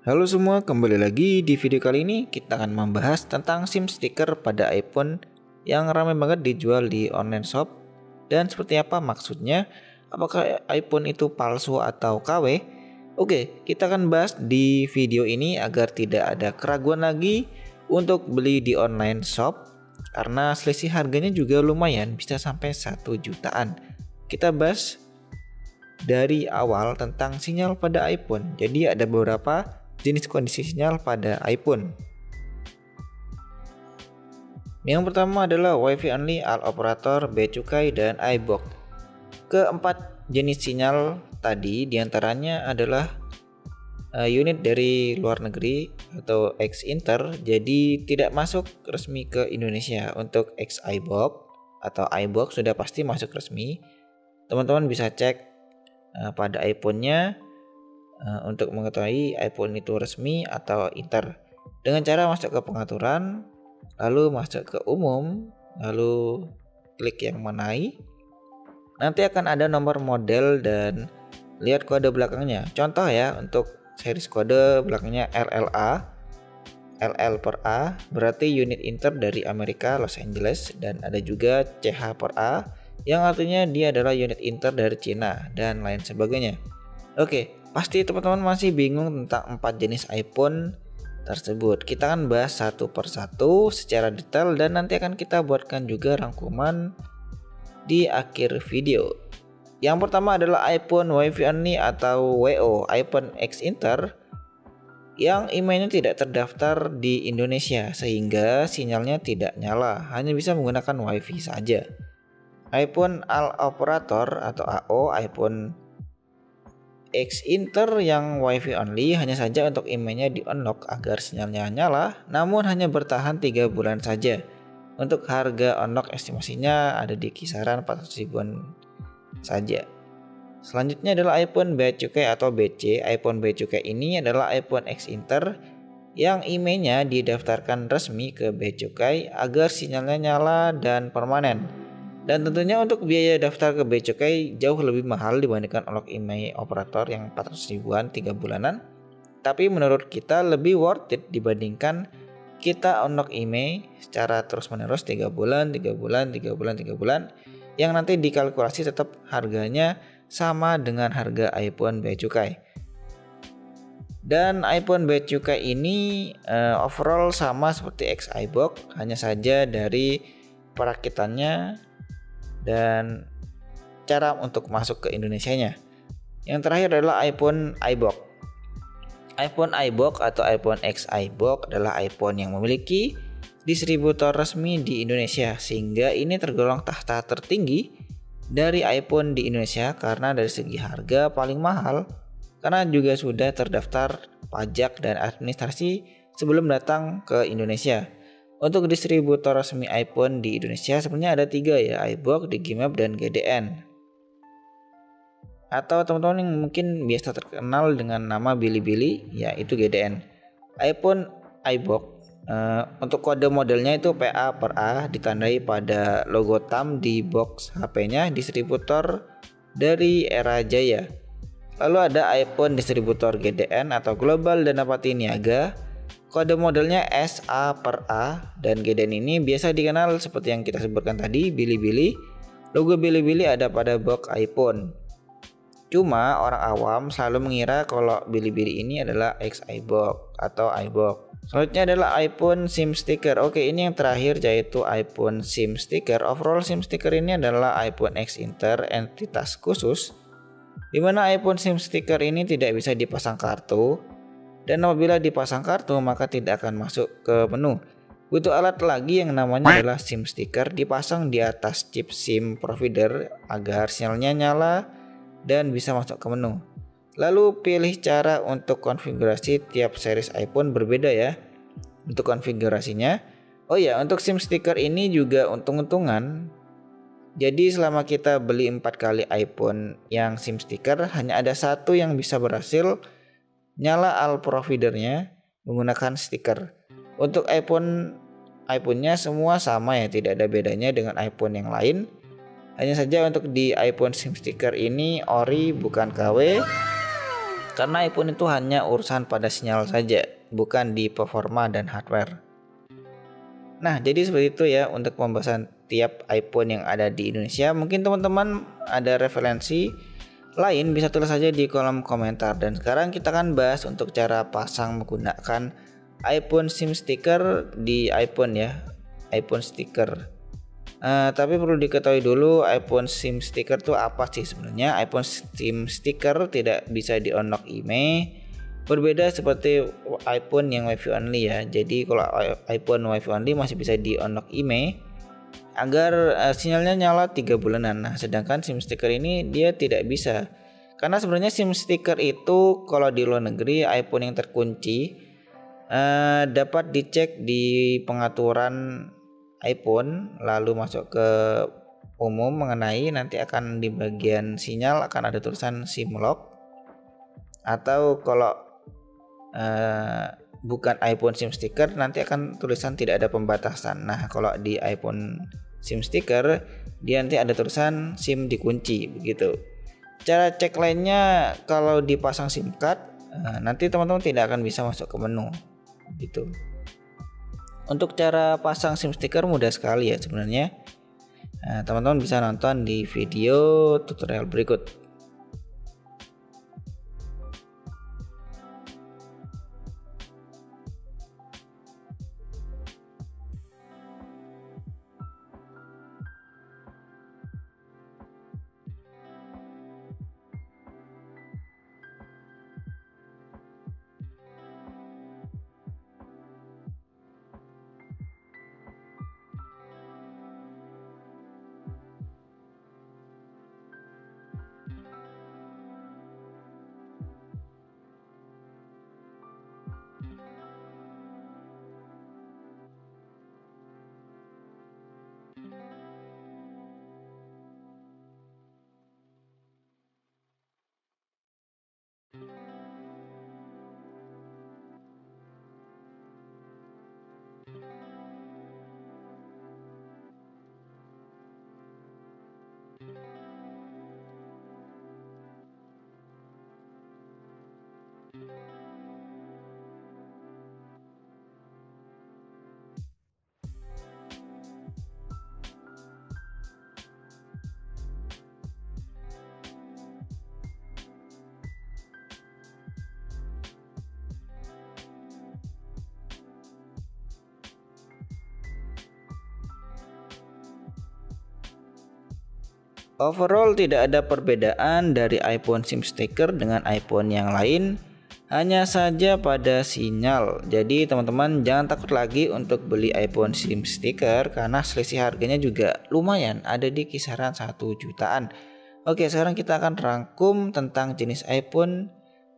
Halo semua, kembali lagi di video kali ini kita akan membahas tentang SIM stiker pada iPhone yang ramai banget dijual di online shop dan seperti apa maksudnya, apakah iPhone itu palsu atau KW? Oke, kita akan bahas di video ini agar tidak ada keraguan lagi untuk beli di online shop karena selisih harganya juga lumayan, bisa sampai 1 jutaan. Kita bahas dari awal tentang sinyal pada iPhone. Jadi ada beberapa jenis kondisi sinyal pada iPhone. Yang pertama adalah Wi-Fi only, all operator, bea cukai, dan iBox. Keempat jenis sinyal tadi diantaranya adalah unit dari luar negeri atau ex-inter, jadi tidak masuk resmi ke Indonesia. Untuk ex-iBox atau iBox sudah pasti masuk resmi. Teman-teman bisa cek pada iPhone-nya untuk mengetahui iPhone itu resmi atau inter dengan cara masuk ke pengaturan, lalu masuk ke umum, lalu klik yang menai. Nanti akan ada nomor model dan lihat kode belakangnya. Contoh ya, untuk series kode belakangnya LLA, LL per A berarti unit inter dari Amerika Los Angeles, dan ada juga CH per A yang artinya dia adalah unit inter dari Cina dan lain sebagainya. Oke, pasti teman-teman masih bingung tentang 4 jenis iPhone tersebut. Kita akan bahas satu persatu secara detail dan nanti akan kita buatkan juga rangkuman di akhir video. Yang pertama adalah iPhone Wi-Fi only atau WO, iPhone X Inter yang emailnya tidak terdaftar di Indonesia sehingga sinyalnya tidak nyala, hanya bisa menggunakan Wi-Fi saja. iPhone All Operator atau AO, iPhone X Inter yang Wi-Fi only hanya saja untuk emailnya di unlock agar sinyalnya nyala, namun hanya bertahan 3 bulan saja. Untuk harga unlock estimasinya ada di kisaran 400 ribuan saja. Selanjutnya adalah iPhone Bea Cukai atau BC. iPhone Bea Cukai ini adalah iPhone X Inter yang emailnya didaftarkan resmi ke Bea Cukai agar sinyalnya nyala dan permanen. Dan tentunya untuk biaya daftar ke Bea Cukai jauh lebih mahal dibandingkan unlock email operator yang 400 ribuan 3 bulanan. Tapi menurut kita lebih worth it dibandingkan kita unlock email secara terus menerus 3 bulan, 3 bulan, 3 bulan, 3 bulan, yang nanti dikalkulasi tetap harganya sama dengan harga iPhone Bea Cukai. Dan iPhone Bea Cukai ini overall sama seperti X iBox, hanya saja dari perakitannya dan cara untuk masuk ke Indonesianya. Yang terakhir adalah iPhone iBox. iPhone iBox atau iPhone X iBox adalah iPhone yang memiliki distributor resmi di Indonesia, sehingga ini tergolong tahta tertinggi dari iPhone di Indonesia karena dari segi harga paling mahal, karena juga sudah terdaftar pajak dan administrasi sebelum datang ke Indonesia. Untuk distributor resmi iPhone di Indonesia sebenarnya ada 3 ya, iBox, Digimap, dan GDN. Atau teman-teman yang mungkin biasa terkenal dengan nama Bilibili, yaitu GDN. iPhone iBox untuk kode modelnya itu PA per A ditandai pada logo thumb di box HP-nya distributor dari Era Jaya. Lalu ada iPhone distributor GDN atau Global Danapati Niaga. Kode modelnya SA per A dan GDN ini biasa dikenal seperti yang kita sebutkan tadi, Bilibili. Logo Bilibili ada pada box iPhone. Cuma orang awam selalu mengira kalau Bilibili ini adalah X iBox atau iBox. Selanjutnya adalah iPhone SIM sticker. Oke, ini yang terakhir yaitu iPhone SIM sticker. Overall SIM sticker ini adalah iPhone X Inter entitas khusus, di mana iPhone SIM sticker ini tidak bisa dipasang kartu. Dan apabila dipasang kartu maka tidak akan masuk ke menu. Butuh alat lagi yang namanya adalah SIM sticker dipasang di atas chip SIM provider agar sinyalnya nyala dan bisa masuk ke menu. Lalu pilih cara untuk konfigurasi, tiap series iPhone berbeda ya untuk konfigurasinya. Oh ya, untuk SIM sticker ini juga untung-untungan. Jadi selama kita beli 4 kali iPhone yang SIM sticker, hanya ada 1 yang bisa berhasil nyala all providernya menggunakan stiker. Untuk iPhone-nya semua sama ya, tidak ada bedanya dengan iPhone yang lain. Hanya saja untuk di iPhone SIM sticker ini ori bukan KW. Karena iPhone itu hanya urusan pada sinyal saja, bukan di performa dan hardware. Nah, jadi seperti itu ya untuk pembahasan tiap iPhone yang ada di Indonesia. Mungkin teman-teman ada referensi lain bisa tulis saja di kolom komentar. Dan sekarang kita akan bahas untuk cara pasang menggunakan iPhone SIM sticker di iPhone ya, iPhone sticker. Tapi perlu diketahui dulu iPhone SIM sticker itu apa sih sebenarnya. iPhone SIM sticker tidak bisa di-unlock IMEI. Berbeda seperti iPhone yang WiFi only ya. Jadi kalau iPhone WiFi only masih bisa di-unlock IMEI agar sinyalnya nyala 3 bulanan. Nah, sedangkan SIM sticker ini dia tidak bisa. Karena sebenarnya SIM sticker itu kalau di luar negeri iPhone yang terkunci dapat dicek di pengaturan iPhone, lalu masuk ke umum mengenai, nanti akan di bagian sinyal akan ada tulisan SIM lock. Atau kalau bukan iPhone SIM sticker nanti akan tulisan tidak ada pembatasan. Nah, kalau di iPhone SIM sticker dia nanti ada tulisan SIM dikunci begitu. Cara cek lainnya kalau dipasang SIM card nanti teman-teman tidak akan bisa masuk ke menu gitu. Untuk cara pasang SIM sticker mudah sekali ya sebenarnya. Teman-teman bisa nonton di video tutorial berikut. Overall tidak ada perbedaan dari iPhone SIM sticker dengan iPhone yang lain, hanya saja pada sinyal. Jadi teman-teman jangan takut lagi untuk beli iPhone SIM sticker karena selisih harganya juga lumayan, ada di kisaran 1 jutaan. Oke, sekarang kita akan rangkum tentang jenis iPhone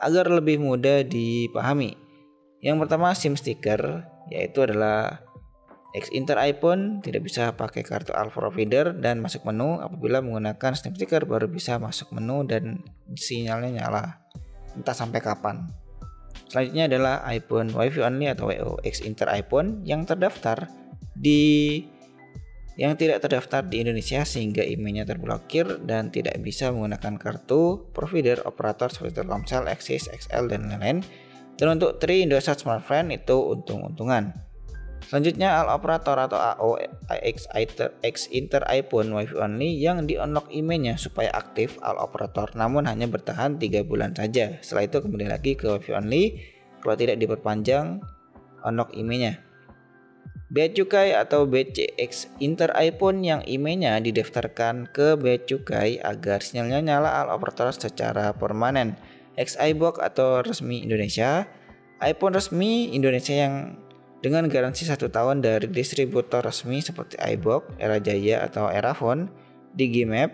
agar lebih mudah dipahami. Yang pertama SIM sticker, yaitu adalah X-Inter iPhone tidak bisa pakai kartu Alpha Provider dan masuk menu. Apabila menggunakan SIM sticker baru bisa masuk menu dan sinyalnya nyala, entah sampai kapan. Selanjutnya adalah iPhone WiFi only atau WO. X-Inter iPhone yang tidak terdaftar di Indonesia sehingga IMEI-nya terblokir dan tidak bisa menggunakan kartu provider operator seperti Telkomsel, Axis, XL dan lain-lain. Dan untuk Tri Indosat Smartfren itu untung-untungan. Selanjutnya All Operator atau AO X-Inter iPhone WiFi only yang di-unlock IMEI-nya supaya aktif All Operator, namun hanya bertahan 3 bulan saja. Setelah itu kembali lagi ke WiFi only kalau tidak diperpanjang unlock IMEI-nya. Bea Cukai atau BC X-Inter iPhone yang IMEI-nya didaftarkan ke Bea Cukai agar sinyalnya nyala All Operator secara permanen. X-iBox atau resmi Indonesia, iPhone resmi Indonesia yang dengan garansi 1 tahun dari distributor resmi seperti iBox, Era Jaya atau Erafone, Digimap,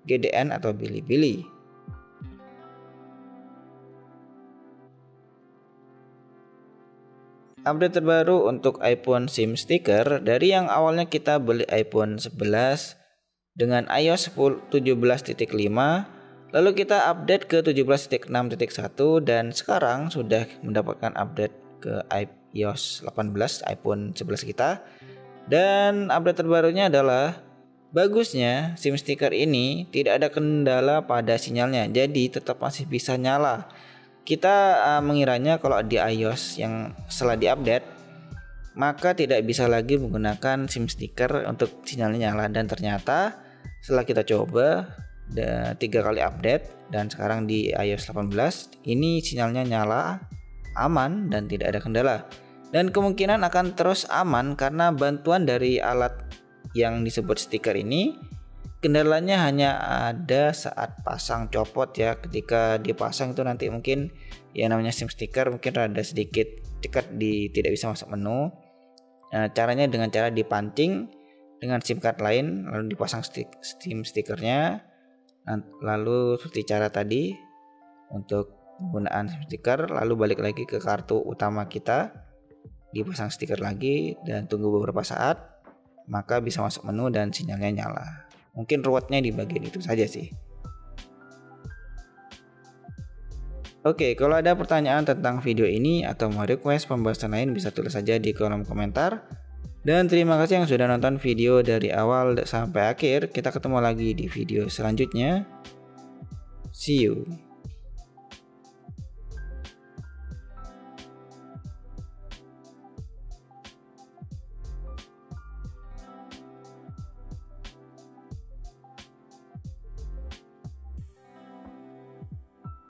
GDN atau Bilibili. Update terbaru untuk iPhone SIM sticker, dari yang awalnya kita beli iPhone 11 dengan iOS 17.5, lalu kita update ke 17.6.1 dan sekarang sudah mendapatkan update ke iOS 18 iPhone 11 kita. Dan update terbarunya adalah bagusnya SIM sticker ini tidak ada kendala pada sinyalnya, jadi tetap masih bisa nyala. kita mengiranya kalau di iOS yang setelah diupdate maka tidak bisa lagi menggunakan SIM stiker untuk sinyalnya nyala, dan ternyata setelah kita coba 3 kali update dan sekarang di iOS 18 ini sinyalnya nyala, aman dan tidak ada kendala, dan kemungkinan akan terus aman karena bantuan dari alat yang disebut stiker ini. Kendalanya hanya ada saat pasang copot ya, ketika dipasang itu nanti mungkin yang namanya SIM stiker mungkin rada sedikit cekat tidak bisa masuk menu. Caranya dengan cara dipancing dengan SIM card lain lalu dipasang SIM stikernya, lalu seperti cara tadi untuk penggunaan SIM stiker, lalu balik lagi ke kartu utama kita, dipasang stiker lagi dan tunggu beberapa saat, maka bisa masuk menu dan sinyalnya nyala. Mungkin ruwetnya di bagian itu saja sih. Oke, kalau ada pertanyaan tentang video ini atau mau request pembahasan lain bisa tulis saja di kolom komentar. Dan terima kasih yang sudah nonton video dari awal sampai akhir. Kita ketemu lagi di video selanjutnya. See you.